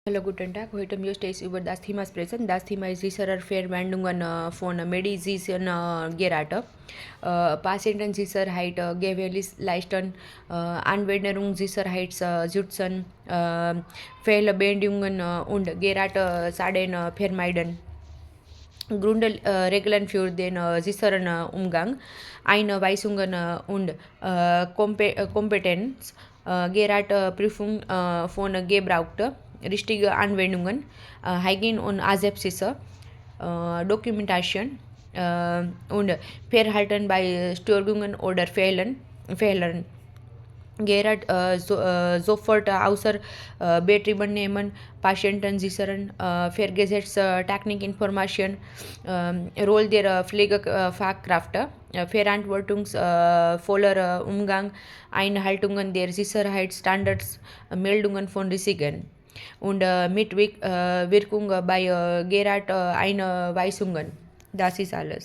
Hallo, guten Tag. Heute möchte ich über das Thema sprechen. Das Thema ist sicherer Verwendungen von Medizin Geräte. Patientensicherheit, Gewährleisten, Anwendungssicherheitsschützen, Fehlbedingungen und Geräte vermeiden. Grundregeln für den sicheren Umgang, Einweisungen und Kompetenz, Geräteprüfung von Gebraucht, richtige Anwendungen, Hygiene und Asepsis, Dokumentation und Verhalten bei Störungen oder Fehlern. Gerard sofort außer Betrieb nehmen, Patienten sichern, vergesetzt Technikinformation, Rolle der Pflegefachkraft, verantwortungsvoller Umgang, Einhaltungen der Sicherheitsstandards, Meldungen von Risiken und Mitwirkung bei Gerard Einweisungen. Das ist alles.